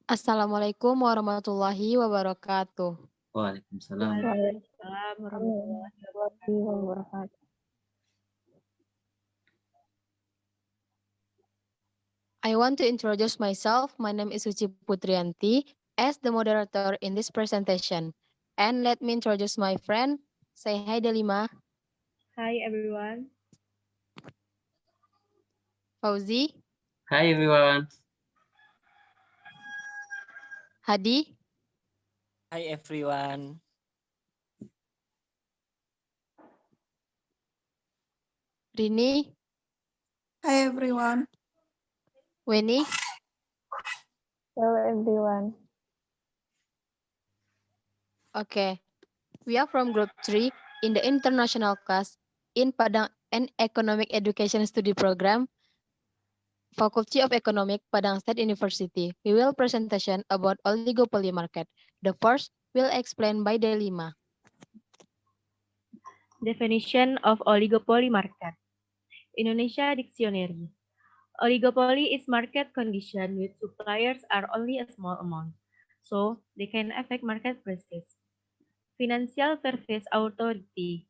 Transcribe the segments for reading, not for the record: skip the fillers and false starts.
Assalamualaikum warahmatullahi wabarakatuh. Waalaikumsalam. Waalaikumsalam warahmatullahi Warahmatullahi wabarakatuh. I want to introduce myself. My name is Suci Putrianti as the moderator in this presentation. And let me introduce my friend. Say hi, Delima. Hi everyone. Fauzi, Hi everyone. Hadi, Hi everyone. Rini, Hi everyone. Weni. Hello everyone. Okay, we are from Group 3 in the international class in Padang and Economic Education Study Program, Faculty of Economic, Padang State University. We will presentation about oligopoly market. The first will explain by Delima. Definition of oligopoly market. Indonesia Dictionary. Oligopoly is market condition with suppliers are only a small amount, so they can affect market prices. Financial Service Authority.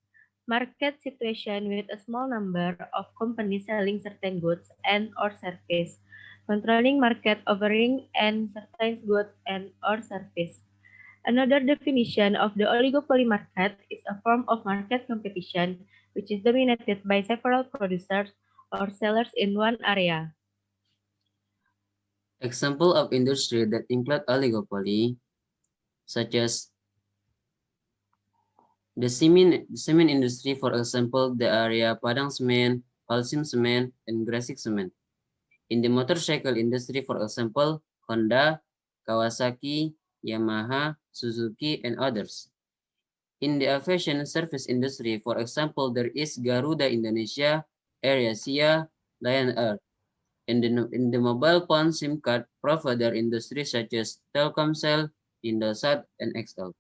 Market situation with a small number of companies selling certain goods and or service, controlling market offering and certain goods and or service. Another definition of the oligopoly market is a form of market competition which is dominated by several producers or sellers in one area. Example of industry that include oligopoly, such as the cement industry, for example, the area Padang Cement, Palsim Cement, and Gresik Cement. In the motorcycle industry, for example, Honda, Kawasaki, Yamaha, Suzuki, and others. In the aviation service industry, for example, there is Garuda Indonesia, AirAsia, Lion Air. In the mobile phone SIM card provider industry such as Telkomsel, Indosat, and XL.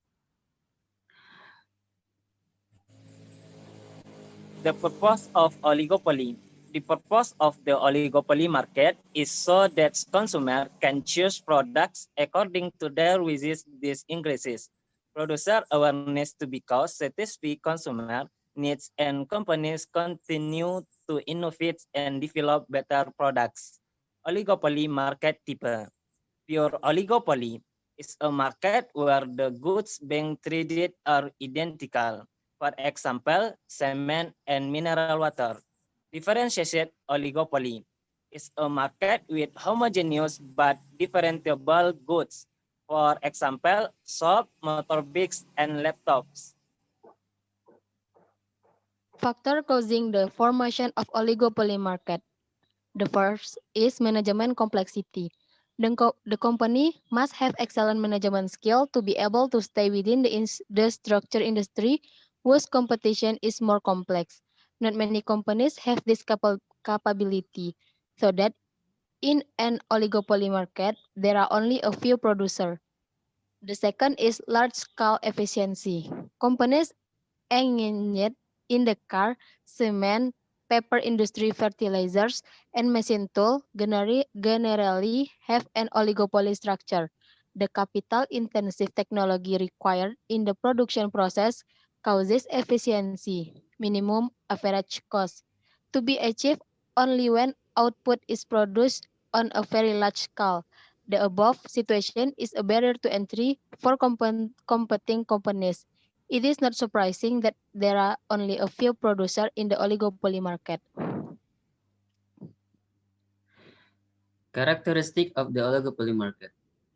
The purpose of oligopoly. The purpose of the oligopoly market is so that consumers can choose products according to their wishes. This increases producer awareness to because satisfy consumer needs and companies continue to innovate and develop better products. Oligopoly market type. Pure oligopoly is a market where the goods being traded are identical. For example, cement and mineral water. Differentiated oligopoly is a market with homogeneous but differentiable goods. For example, soap, motorbikes, and laptops. Factor causing the formation of oligopoly market. The first is management complexity. The company must have excellent management skill to be able to stay within the structure industry whose competition is more complex. Not many companies have this capability, so that in an oligopoly market, there are only a few producers. The second is large-scale efficiency. Companies engaged in the car, cement, paper industry, fertilizers, and machine tool generally have an oligopoly structure. The capital-intensive technology required in the production process causes efficiency, minimum average cost, to be achieved only when output is produced on a very large scale. The above situation is a barrier to entry for competing companies. It is not surprising that there are only a few producers in the oligopoly market. Characteristic of the oligopoly market.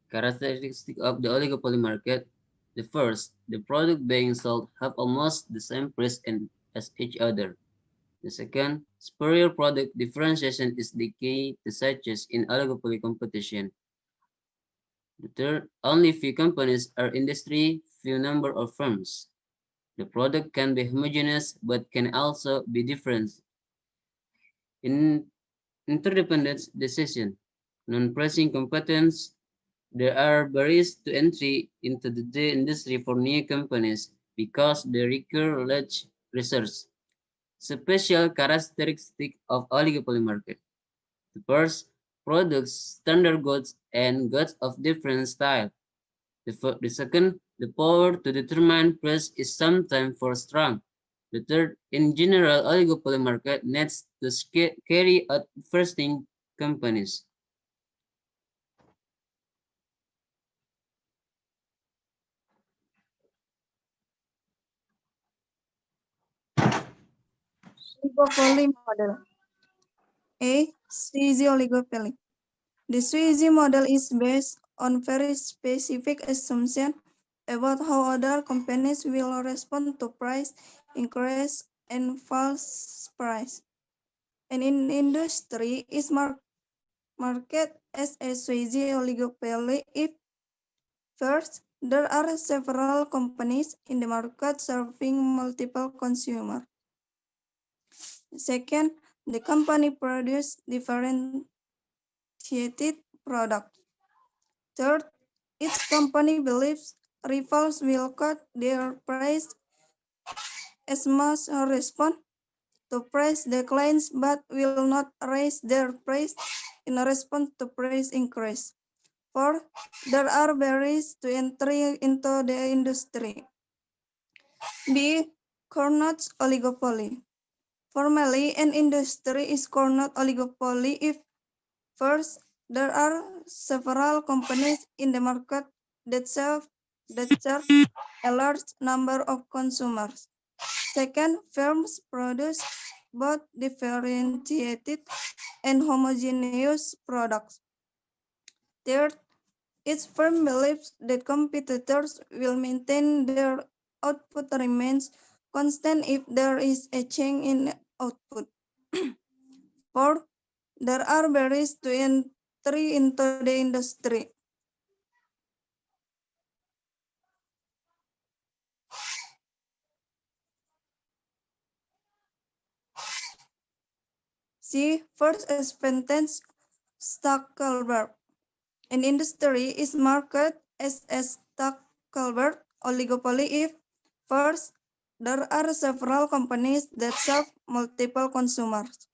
Characteristic of the oligopoly market. The first, the product being sold have almost the same price as each other. The second, superior product differentiation is the key to success in oligopoly competition. The third, only few companies are industry, few number of firms. The product can be homogeneous but can also be different. In interdependence decision, non-pricing competence, there are barriers to entry into the industry for new companies because they require large research. Special characteristic of oligopoly market. The first, products, standard goods, and goods of different style. The second, the power to determine price is sometimes for strong. The third, in general, oligopoly market needs to carry out first-thing companies. Oligopoly model. A. Squeezy oligopoly. The Squeezy model is based on very specific assumptions about how other companies will respond to price increase and false price. And in industry is market as a Squeezy oligopoly if first, there are several companies in the market serving multiple consumers. Second, the company produces differentiated products. Third, each company believes rivals will cut their price as much or respond to price declines but will not raise their price in response to price increase. Fourth, there are barriers to entry into the industry. B. Carnot's oligopoly. Formally, an industry is Carnot oligopoly if first, there are several companies in the market that serve a large number of consumers. Second, firms produce both differentiated and homogeneous products. Third, each firm believes that competitors will maintain their output remains constant if there is a change in output. Fourth, there are barriers to entry into the industry. See first sentence Stackelberg. An industry is marketed as a Stackelberg oligopoly if first, there are several companies that serve multiple consumers.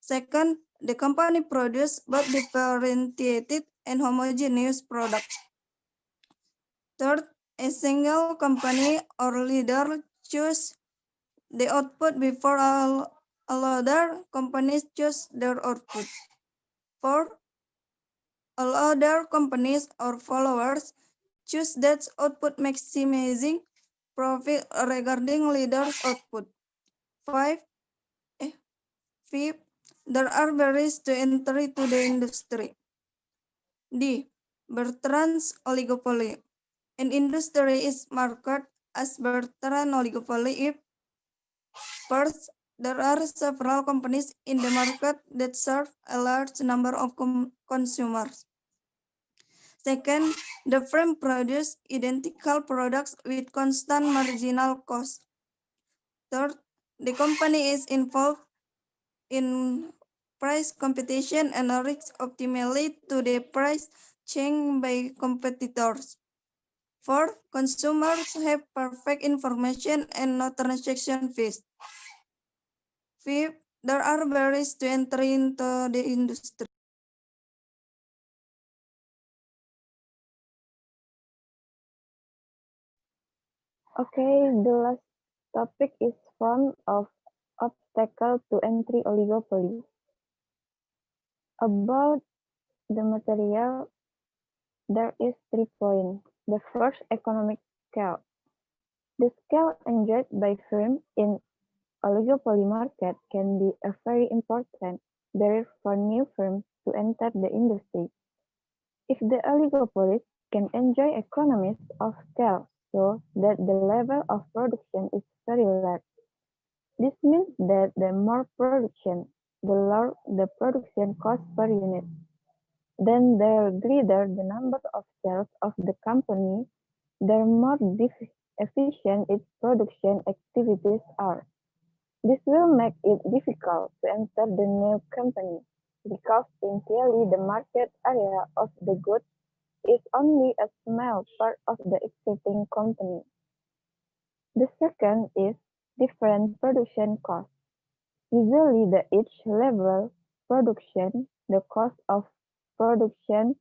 Second, the company produces both differentiated and homogeneous products. Third, a single company or leader chooses the output before all other companies choose their output. Fourth, all other companies or followers choose that output maximizing profit regarding leader's output. Fifth, there are barriers to entry to the industry. D. Bertrand's oligopoly. An industry is marketed as Bertrand oligopoly if first, there are several companies in the market that serve a large number of consumers. Second, the firm produces identical products with constant marginal cost. Third, the company is involved in price competition and reacts optimally to the price change by competitors. Fourth, consumers have perfect information and no transaction fees. Fifth, there are barriers to entry into the industry. Okay, the last topic is form of obstacle to entry oligopoly. About the material, there is 3 points. The first, economic scale. The scale enjoyed by firms in oligopoly market can be a very important barrier for new firms to enter the industry. If the oligopolist can enjoy economies of scale so that the level of production is very large, this means that the more production, the lower the production cost per unit. Then the greater the number of sales of the company, the more efficient its production activities are. This will make it difficult to enter the new company because in theory the market area of the goods is only a small part of the existing company. The second is different production costs. Usually the each level production, the cost of production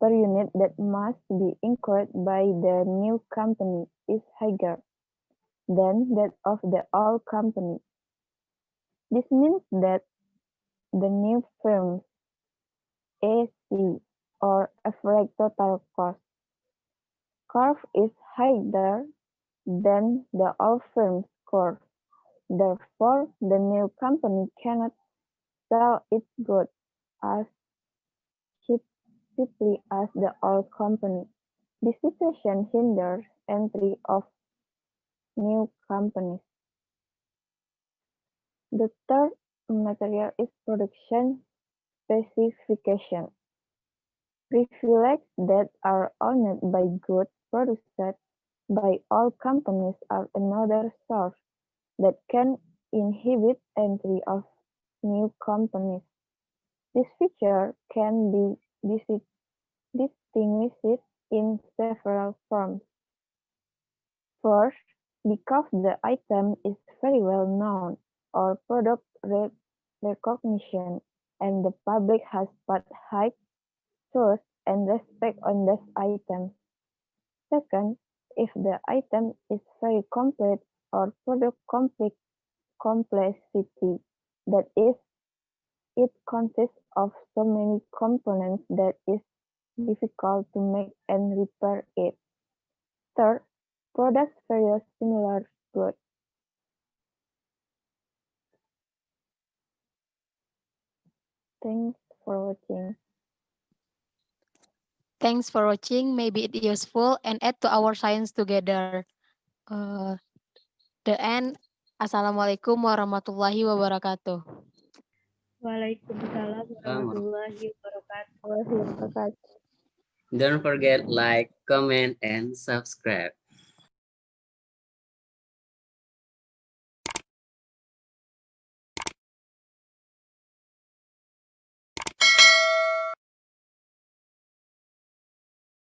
per unit that must be incurred by the new company is higher than that of the old company. This means that the new firm's AC or average total cost curve is higher than the old firm's curve. Therefore, the new company cannot sell its goods as cheaply as the old company. This situation hinders entry of new companies. The third material is production specification. Privileges that are owned by goods produced by all companies are another source that can inhibit entry of new companies. This feature can be distinguished in several forms. First, because the item is very well known or product recognition and the public has put high trust and respect on this item. Second, if the item is very complex or product complexity, that is, it consists of so many components that is difficult to make and repair it. Third, products very similar goods. Thanks for watching. Thanks for watching. Maybe it useful and add to our science together. The end. Assalamualaikum warahmatullahi wabarakatuh. Waalaikumsalam warahmatullahi wabarakatuh. Terima kasih. Don't forget like, comment, and subscribe.